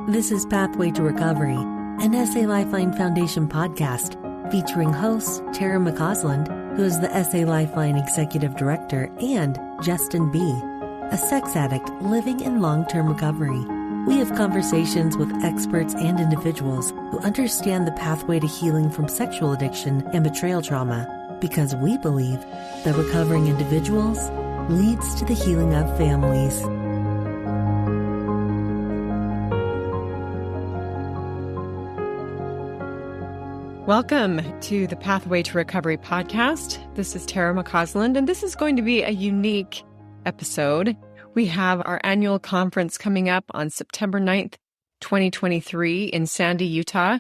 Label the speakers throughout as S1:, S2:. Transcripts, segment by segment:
S1: This is Pathway to Recovery, an SA Lifeline Foundation podcast featuring hosts Tara McCausland, who is the SA Lifeline Executive Director, and Justin B., a sex addict living in long-term recovery. We have conversations with experts and individuals who understand the pathway to healing from sexual addiction and betrayal trauma, because we believe that recovering individuals leads to the healing of families.
S2: Welcome to the Pathway to Recovery podcast. This is Tara McCausland, and this is going to be a unique episode. We have our annual conference coming up on September 9th, 2023 in Sandy, Utah.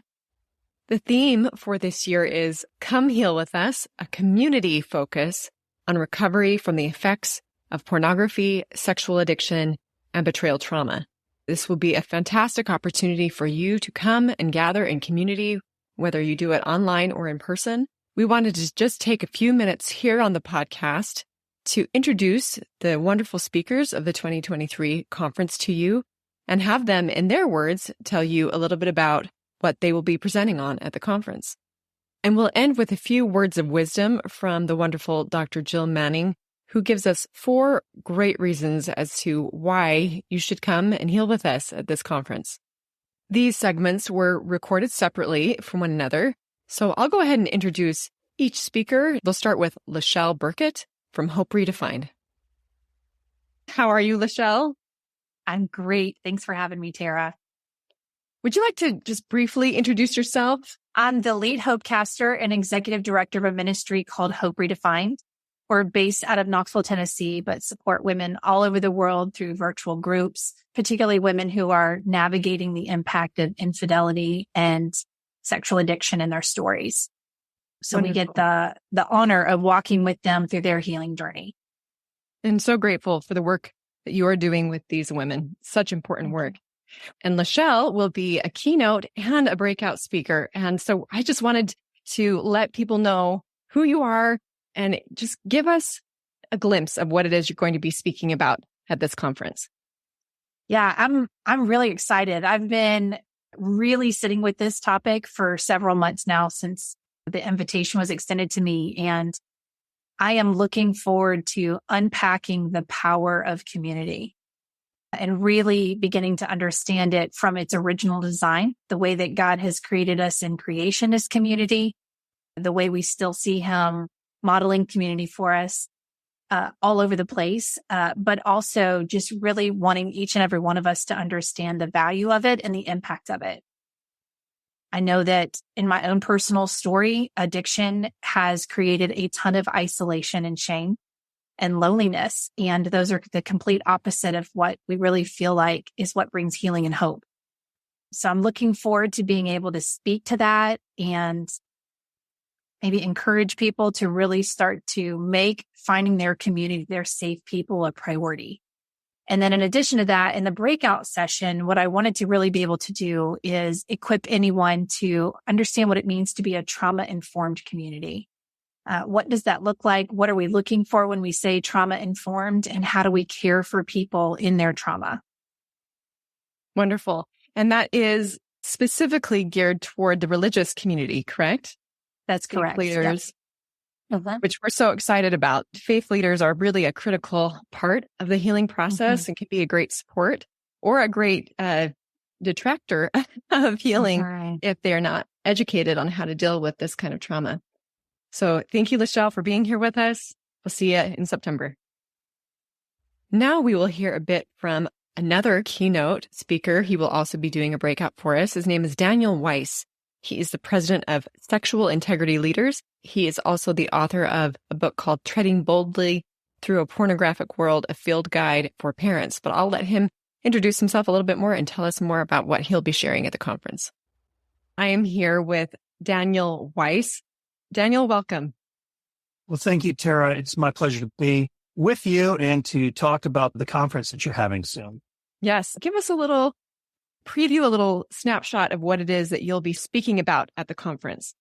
S2: The theme for this year is Come Heal With Us, a community focus on recovery from the effects of pornography, sexual addiction, and betrayal trauma. This will be a fantastic opportunity for you to come and gather in community, whether you do it online or in person. We wanted to just take a few minutes here on the podcast to introduce the wonderful speakers of the 2023 conference to you and have them, in their words, tell you a little bit about what they will be presenting on at the conference. And we'll end with a few words of wisdom from the wonderful Dr. Jill Manning, who gives us 4 great reasons as to why you should come and heal with us at this conference. These segments were recorded separately from one another, so I'll go ahead and introduce each speaker. We'll start with Lachelle Burkett from Hope Redefined. How are you, Lachelle?
S3: I'm great. Thanks for having me, Tara.
S2: Would you like to just briefly introduce yourself?
S3: I'm the lead Hopecaster and executive director of a ministry called Hope Redefined. We're based out of Knoxville, Tennessee, but support women all over the world through virtual groups, particularly women who are navigating the impact of infidelity and sexual addiction in their stories. So
S2: Wonderful.
S3: We get the honor of walking with them through their healing journey.
S2: And so grateful for the work that you are doing with these women. Such important work. And Lachelle will be a keynote and a breakout speaker. And so I just wanted to let people know who you are and just give us a glimpse of what it is you're going to be speaking about at this conference.
S3: Yeah, I'm really excited. I've been really sitting with this topic for several months now since the invitation was extended to me. And I am looking forward to unpacking the power of community and really beginning to understand it from its original design, the way that God has created us in creation as community, the way we still see Him modeling community for us all over the place, but also just really wanting each and every one of us to understand the value of it and the impact of it. I know that in my own personal story, addiction has created a ton of isolation and shame and loneliness, and those are the complete opposite of what we really feel like is what brings healing and hope. So I'm looking forward to being able to speak to that and maybe encourage people to really start to make finding their community, their safe people, a priority. And then in addition to that, in the breakout session, what I wanted to really be able to do is equip anyone to understand what it means to be a trauma-informed community. What does that look like? What are we looking for when we say trauma-informed? And how do we care for people in their trauma?
S2: Wonderful. And that is specifically geared toward the religious community, correct?
S3: That's correct.
S2: Faith leaders,
S3: Yep.
S2: which we're so excited about. Faith leaders are really a critical part of the healing process and can be a great support or a great detractor of healing if they're not educated on how to deal with this kind of trauma. So thank you, Lachelle, for being here with us. We'll see you in September. Now we will hear a bit from another keynote speaker. He will also be doing a breakout for us. His name is Daniel Weiss. He is the president of Sexual Integrity Leaders. He is also the author of a book called Treading Boldly Through a Pornographic World, a field guide for parents. But I'll let him introduce himself a little bit more and tell us more about what he'll be sharing at the conference. I am here with Daniel Weiss. Daniel, welcome.
S4: Well, thank you, Tara. It's my pleasure to be with you and to talk about the conference that you're having soon.
S2: Yes. Give us a little preview, a little snapshot of what it is that you'll be speaking about at the conference.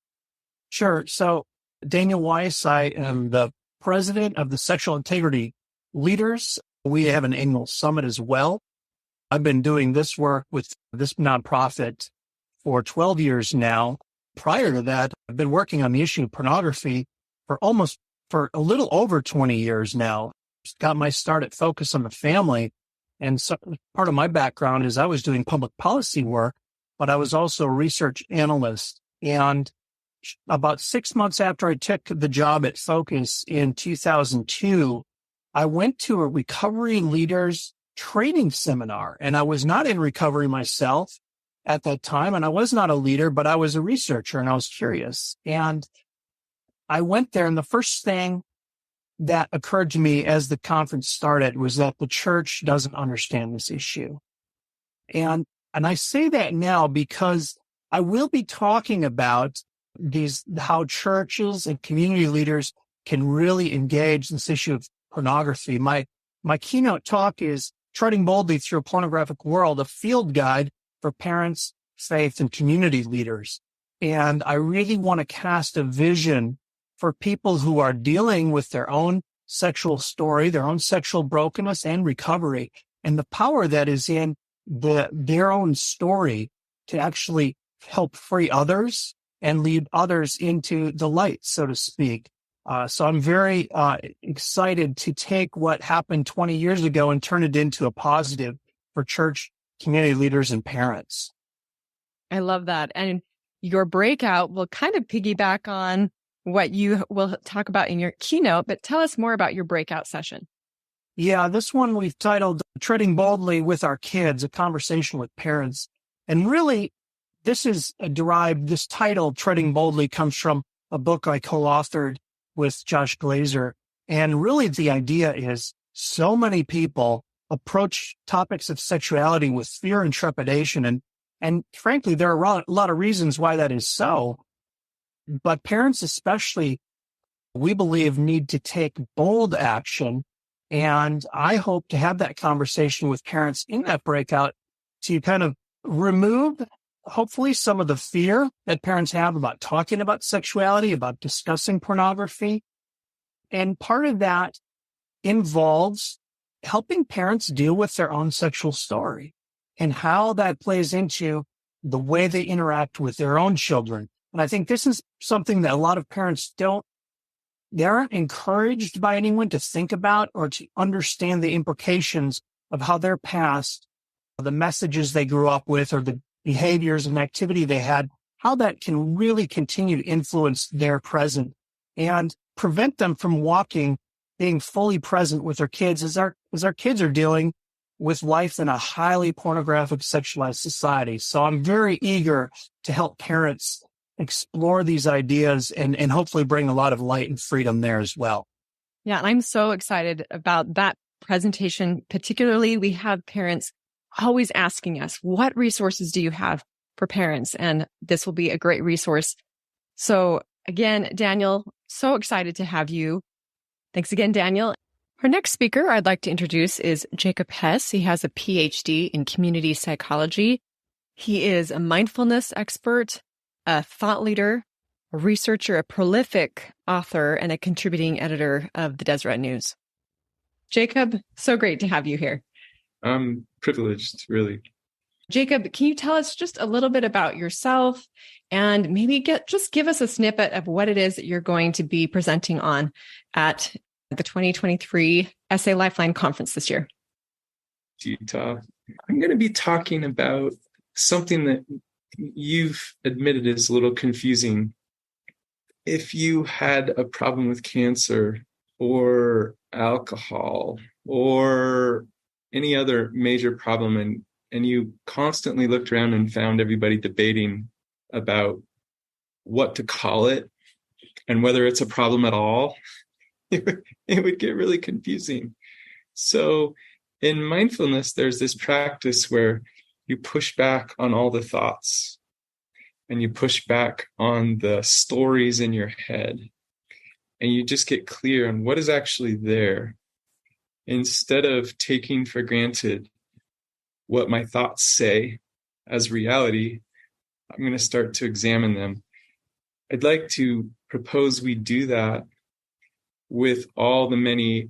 S4: Sure. So, Daniel Weiss, I am the president of the Sexual Integrity Leaders. We have an annual summit as well. I've been doing this work with this nonprofit for 12 years now. Prior to that, I've been working on the issue of pornography for a little over 20 years now. Got my start at Focus on the Family. And so part of my background is I was doing public policy work, but I was also a research analyst. And about 6 months after I took the job at Focus in 2002, I went to a recovery leaders training seminar. And I was not in recovery myself at that time, and I was not a leader, but I was a researcher and I was curious. And I went there, and the first thing that occurred to me as the conference started was that the church doesn't understand this issue. And I say that now because I will be talking about how churches and community leaders can really engage this issue of pornography. My keynote talk is Treading Boldly Through a Pornographic World, a field guide for parents, faith, and community leaders. And I really want to cast a vision for people who are dealing with their own sexual story, their own sexual brokenness and recovery, and the power that is in their own story to actually help free others and lead others into the light, so to speak. So I'm very excited to take what happened 20 years ago and turn it into a positive for church, community leaders, and parents.
S2: I love that. And your breakout will kind of piggyback on what you will talk about in your keynote, but tell us more about your breakout session.
S4: Yeah, this one we've titled Treading Boldly with Our Kids, a Conversation with Parents. And really, this title, Treading Boldly, comes from a book I co-authored with Josh Glazer. And really the idea is so many people approach topics of sexuality with fear and trepidation. And frankly, there are a lot of reasons why that is so. But parents especially, we believe, need to take bold action. And I hope to have that conversation with parents in that breakout to kind of remove, hopefully, some of the fear that parents have about talking about sexuality, about discussing pornography. And part of that involves helping parents deal with their own sexual story and how that plays into the way they interact with their own children. And I think this is something that a lot of parents they aren't encouraged by anyone to think about or to understand the implications of how their past, the messages they grew up with, or the behaviors and activity they had, how that can really continue to influence their present and prevent them from being fully present with their kids as our kids are dealing with life in a highly pornographic, sexualized society. So I'm very eager to help parents explore these ideas and hopefully bring a lot of light and freedom there as well.
S2: Yeah, and I'm so excited about that presentation. Particularly, we have parents always asking us, what resources do you have for parents? And this will be a great resource. So again, Daniel, so excited to have you. Thanks again, Daniel. Our next speaker I'd like to introduce is Jacob Hess. He has a PhD in community psychology. He is a mindfulness expert, a thought leader, a researcher, a prolific author, and a contributing editor of the Deseret News. Jacob, so great to have you here.
S5: I'm privileged, really.
S2: Jacob, can you tell us just a little bit about yourself and maybe give us a snippet of what it is that you're going to be presenting on at the 2023 SA Lifeline conference this year?
S5: Utah. I'm going to be talking about something that you've admitted is a little confusing. If you had a problem with cancer or alcohol or any other major problem and you constantly looked around and found everybody debating about what to call it and whether it's a problem at all, it would get really confusing. So in mindfulness, there's this practice where you push back on all the thoughts and you push back on the stories in your head and you just get clear on what is actually there. Instead of taking for granted what my thoughts say as reality, I'm going to start to examine them. I'd like to propose we do that with all the many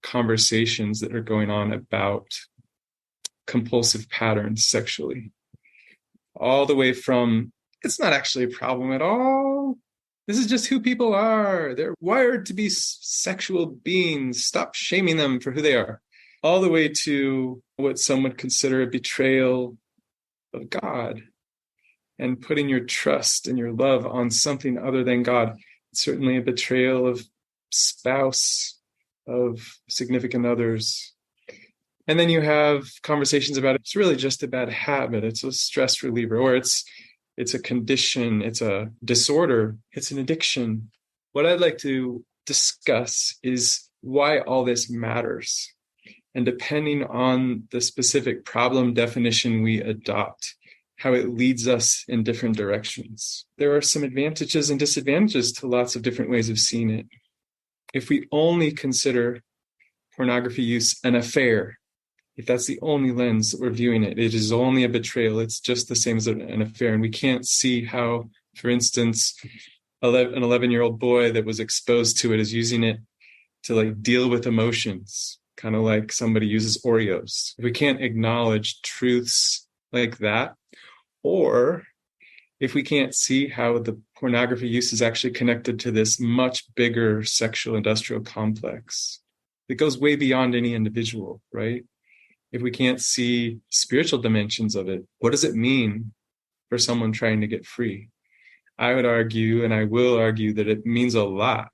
S5: conversations that are going on about compulsive patterns sexually. All the way from, it's not actually a problem at all. This is just who people are. They're wired to be sexual beings. Stop shaming them for who they are. All the way to what some would consider a betrayal of God and putting your trust and your love on something other than God. It's certainly a betrayal of spouse, of significant others. And then you have conversations about it's really just a bad habit. It's a stress reliever, or it's a condition, it's a disorder, it's an addiction. What I'd like to discuss is why all this matters. And depending on the specific problem definition we adopt, how it leads us in different directions. There are some advantages and disadvantages to lots of different ways of seeing it. If we only consider pornography use an affair, if that's the only lens that we're viewing it, it is only a betrayal. It's just the same as an affair. And we can't see how, for instance, an 11-year-old boy that was exposed to it is using it to like deal with emotions, kind of like somebody uses Oreos. If we can't acknowledge truths like that, or if we can't see how the pornography use is actually connected to this much bigger sexual industrial complex that goes way beyond any individual, right? If we can't see spiritual dimensions of it, what does it mean for someone trying to get free? I would argue, and I will argue, that it means a lot.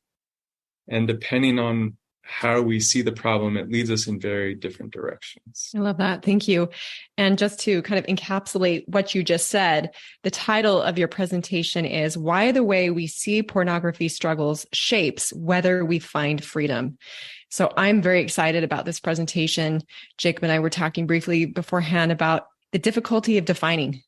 S5: And depending on how we see the problem, it leads us in very different directions.
S2: I love that. Thank you. And just to kind of encapsulate what you just said, the title of your presentation is Why the Way We See Pornography Struggles Shapes Whether We Find Freedom. So I'm very excited about this presentation. Jacob and I were talking briefly beforehand about the difficulty of defining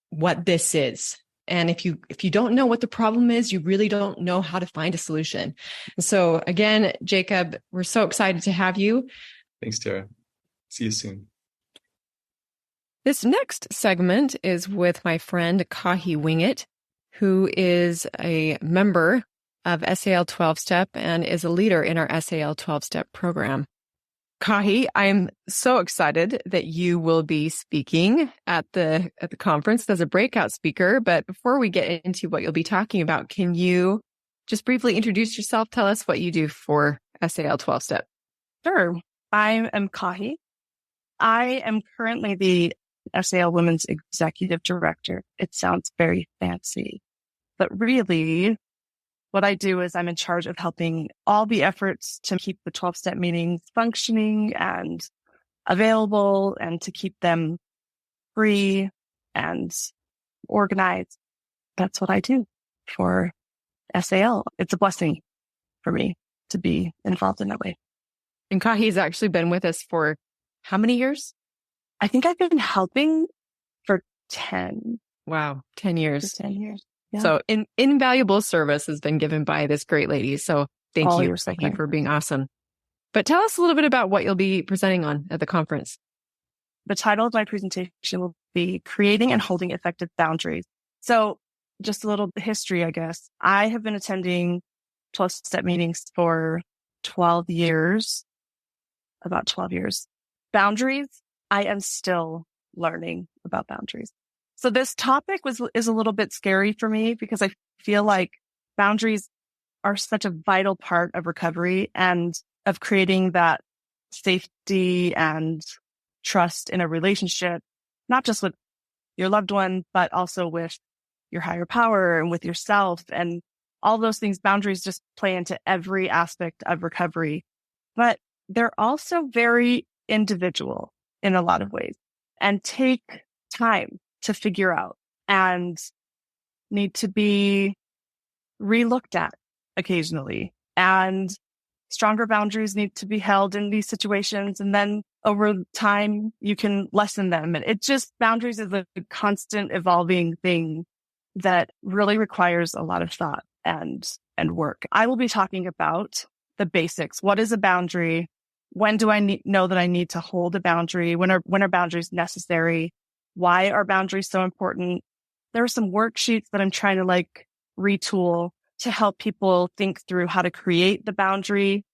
S2: what this is. And if you don't know what the problem is, you really don't know how to find a solution. So again, Jacob, we're so excited to have you.
S5: Thanks, Tara. See you soon.
S2: This next segment is with my friend Kahi Wingett, who is a member of SAL 12-Step and is a leader in our SAL 12-Step program. Kahi, I'm so excited that you will be speaking at the conference as a breakout speaker. But before we get into what you'll be talking about, can you just briefly introduce yourself? Tell us what you do for SAL 12-Step.
S6: Sure. I am Kahi. I am currently the SAL Women's Executive Director. It sounds very fancy, but really what I do is I'm in charge of helping all the efforts to keep the 12-step meetings functioning and available and to keep them free and organized. That's what I do for SAL. It's a blessing for me to be involved in that way.
S2: And Kahi's actually been with us for how many years?
S6: I think I've been helping for 10.
S2: Wow, 10 years.
S6: 10 years. Yeah.
S2: So invaluable service has been given by this great lady. So thank you for being awesome. But tell us a little bit about what you'll be presenting on at the conference.
S6: The title of my presentation will be Creating and Holding Effective Boundaries. So just a little history, I guess. I have been attending 12-step meetings for 12 years, about 12 years. Boundaries, I am still learning about boundaries. So this topic is a little bit scary for me because I feel like boundaries are such a vital part of recovery and of creating that safety and trust in a relationship, not just with your loved one, but also with your higher power and with yourself and all those things. Boundaries just play into every aspect of recovery, but they're also very individual in a lot of ways and take time to figure out and need to be relooked at occasionally. And stronger boundaries need to be held in these situations. And then over time, you can lessen them. And it just, boundaries is a constant evolving thing that really requires a lot of thought and work. I will be talking about the basics. What is a boundary? When do I know that I need to hold a boundary? When are boundaries necessary? Why are boundaries so important? There are some worksheets that I'm trying to retool to help people think through how to create the boundary.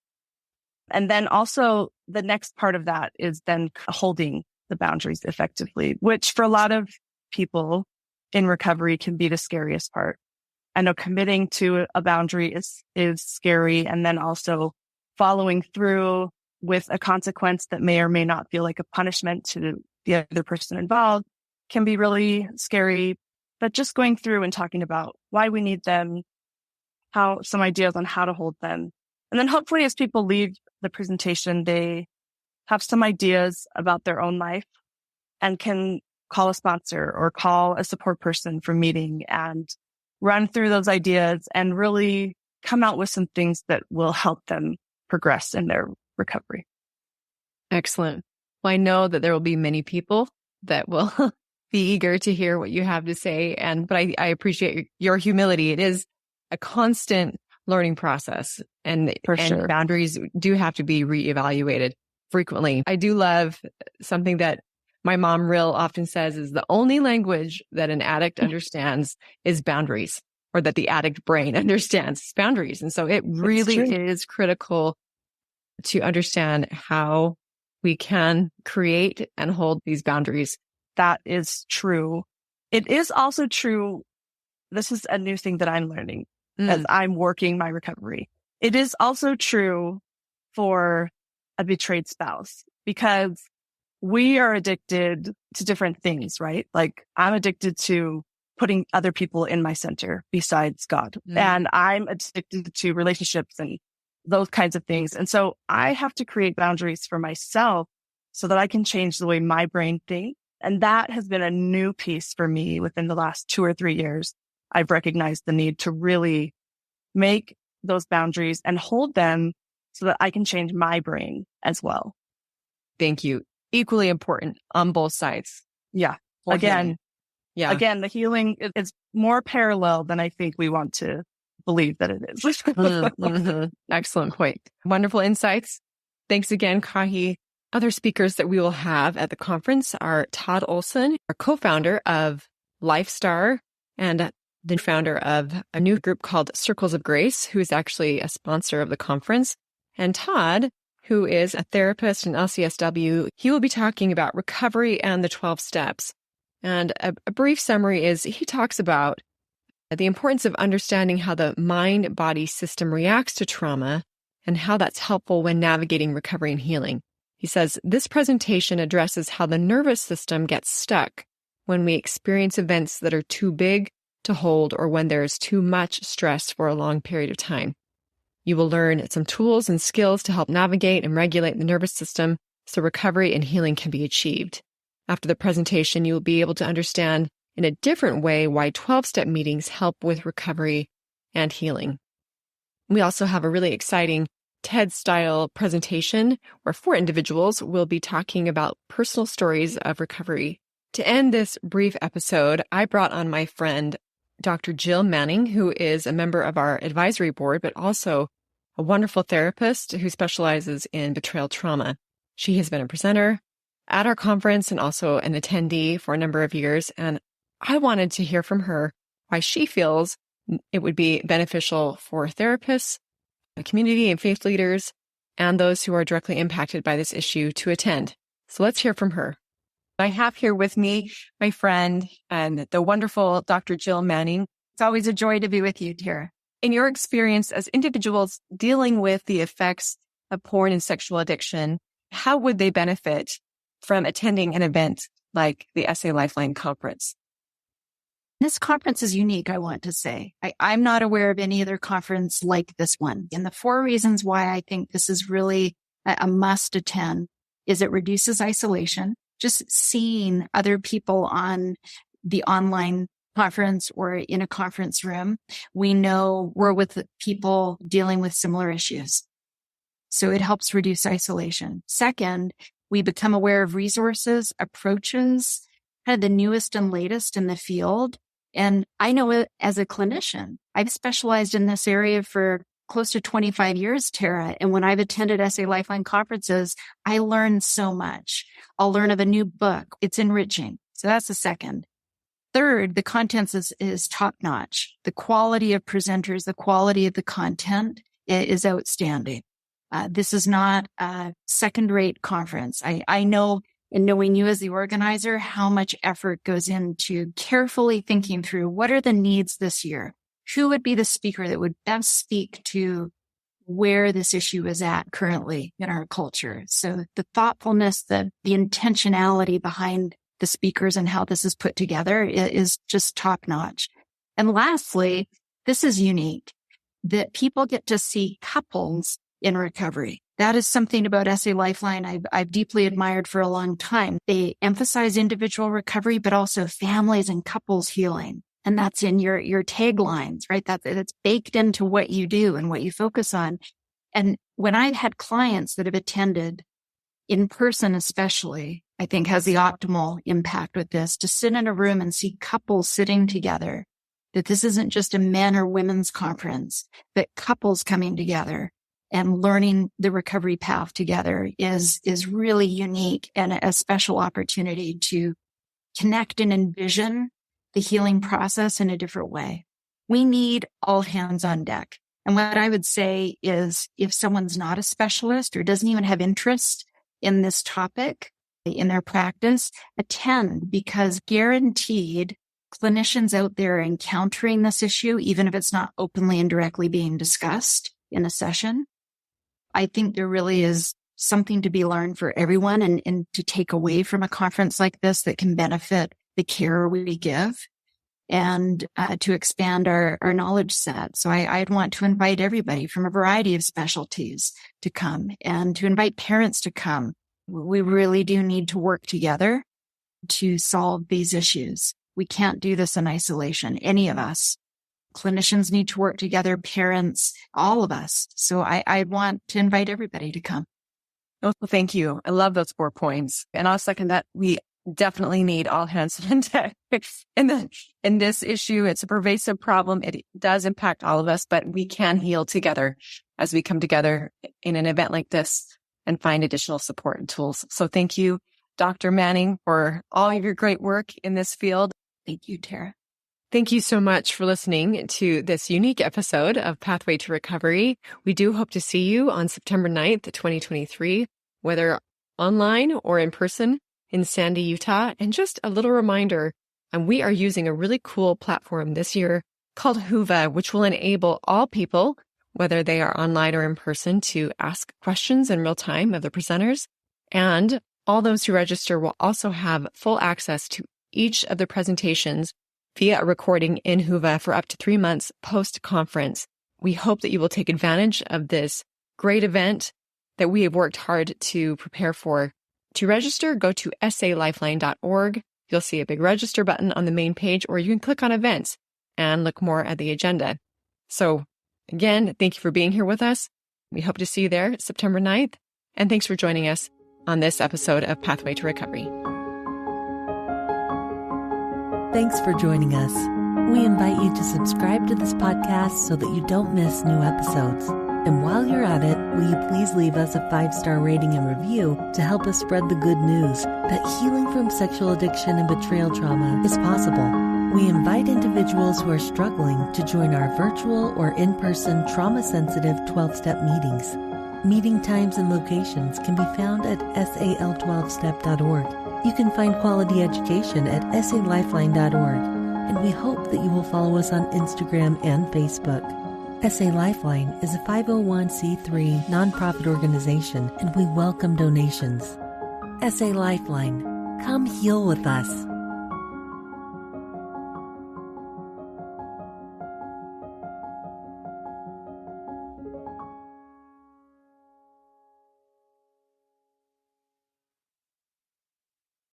S6: And then also the next part of that is then holding the boundaries effectively, which for a lot of people in recovery can be the scariest part. I know committing to a boundary is scary. And then also following through with a consequence that may or may not feel like a punishment to the other person involved can be really scary. But just going through and talking about why we need them, some ideas on how to hold them. And then hopefully as people leave the presentation, they have some ideas about their own life and can call a sponsor or call a support person for meeting and run through those ideas and really come out with some things that will help them progress in their recovery.
S2: Excellent. Well, I know that there will be many people that will be eager to hear what you have to say. But I appreciate your humility. It is a constant learning process, and boundaries do have to be reevaluated frequently. I do love something that my mom real often says is the only language that an addict understands is boundaries, or that the addict brain understands boundaries. And so it really is critical to understand how we can create and hold these boundaries.
S6: That is true. It is also true. This is a new thing that I'm learning as I'm working my recovery. It is also true for a betrayed spouse, because we are addicted to different things, right? Like I'm addicted to putting other people in my center besides God. And I'm addicted to relationships and those kinds of things. And so I have to create boundaries for myself so that I can change the way my brain thinks. And that has been a new piece for me within the last 2 or 3 years. I've recognized the need to really make those boundaries and hold them so that I can change my brain as well.
S2: Thank you. Equally important on both sides.
S6: Yeah. Again, the healing is more parallel than I think we want to believe that it is.
S2: Excellent point. Wonderful insights. Thanks again, Kahi. Other speakers that we will have at the conference are Todd Olson, our co-founder of LifeStar and the founder of a new group called Circles of Grace, who is actually a sponsor of the conference. And Todd, who is a therapist in LCSW, he will be talking about recovery and the 12 steps. And a brief summary is he talks about the importance of understanding how the mind-body system reacts to trauma and how that's helpful when navigating recovery and healing. He says, this presentation addresses how the nervous system gets stuck when we experience events that are too big to hold or when there is too much stress for a long period of time. You will learn some tools and skills to help navigate and regulate the nervous system so recovery and healing can be achieved. After the presentation, you will be able to understand in a different way why 12-step meetings help with recovery and healing. We also have a really exciting TED-style presentation where 4 individuals will be talking about personal stories of recovery. To end this brief episode, I brought on my friend, Dr. Jill Manning, who is a member of our advisory board, but also a wonderful therapist who specializes in betrayal trauma. She has been a presenter at our conference and also an attendee for a number of years. And I wanted to hear from her why she feels it would be beneficial for therapists, the community and faith leaders, and those who are directly impacted by this issue to attend. So let's hear from her. I have here with me my friend and the wonderful Dr. Jill Manning.
S3: It's always a joy to be with you, Tara.
S2: In your experience as individuals dealing with the effects of porn and sexual addiction, how would they benefit from attending an event like the SA Lifeline conference?
S3: This conference is unique, I want to say. I'm not aware of any other conference like this one. And the 4 reasons why I think this is really a must attend is it reduces isolation. Just seeing other people on the online conference or in a conference room, we know we're with people dealing with similar issues. So it helps reduce isolation. Second, we become aware of resources, approaches, kind of the newest and latest in the field. And I know it as a clinician. I've specialized in this area for close to 25 years, Tara. And when I've attended SA Lifeline conferences, I learn so much. I'll learn of a new book. It's enriching. So that's the second. Third, the content is top notch. The quality of presenters, the quality of the content is outstanding. This is not a second-rate conference. I know and knowing you as the organizer, how much effort goes into carefully thinking through what are the needs this year? Who would be the speaker that would best speak to where this issue is at currently in our culture? So the thoughtfulness, the intentionality behind the speakers and how this is put together is just top notch. And lastly, this is unique, that people get to see couples in recovery. That is something about SA Lifeline I've deeply admired for a long time. They emphasize individual recovery, but also families and couples healing. And that's in your taglines, right? That's baked into what you do and what you focus on. And when I've had clients that have attended in person, especially, I think has the optimal impact with this, to sit in a room and see couples sitting together, that this isn't just a men or women's conference, but couples coming together and learning the recovery path together is really unique and a special opportunity to connect and envision the healing process in a different way. We need all hands on deck. And what I would say is if someone's not a specialist or doesn't even have interest in this topic in their practice, attend, because guaranteed clinicians out there encountering this issue, even if it's not openly and directly being discussed in a session, I think there really is something to be learned for everyone and to take away from a conference like this that can benefit the care we give and to expand our knowledge set. So I'd want to invite everybody from a variety of specialties to come and to invite parents to come. We really do need to work together to solve these issues. We can't do this in isolation, any of us. Clinicians need to work together, parents, all of us. So I want to invite everybody to come.
S2: Oh, thank you. I love those 4 points. And I'll second that. We definitely need all hands on deck. In this issue, it's a pervasive problem. It does impact all of us, but we can heal together as we come together in an event like this and find additional support and tools. So thank you, Dr. Manning, for all of your great work in this field.
S3: Thank you, Tara.
S2: Thank you so much for listening to this unique episode of Pathway to Recovery. We do hope to see you on September 9th, 2023, whether online or in person in Sandy, Utah. And just a little reminder, we are using a really cool platform this year called Whova, which will enable all people, whether they are online or in person, to ask questions in real time of the presenters. And all those who register will also have full access to each of the presentations via a recording in Whova for up to 3 months post-conference. We hope that you will take advantage of this great event that we have worked hard to prepare for. To register, go to salifeline.org. You'll see a big register button on the main page, or you can click on events and look more at the agenda. So again, thank you for being here with us. We hope to see you there September 9th. And thanks for joining us on this episode of Pathway to Recovery.
S1: Thanks for joining us. We invite you to subscribe to this podcast so that you don't miss new episodes. And while you're at it, will you please leave us a 5-star rating and review to help us spread the good news that healing from sexual addiction and betrayal trauma is possible. We invite individuals who are struggling to join our virtual or in-person trauma-sensitive 12-step meetings. Meeting times and locations can be found at sal12step.org. You can find quality education at salifeline.org, and we hope that you will follow us on Instagram and Facebook. SA Lifeline is a 501c3 nonprofit organization, and we welcome donations. SA Lifeline, come heal with us.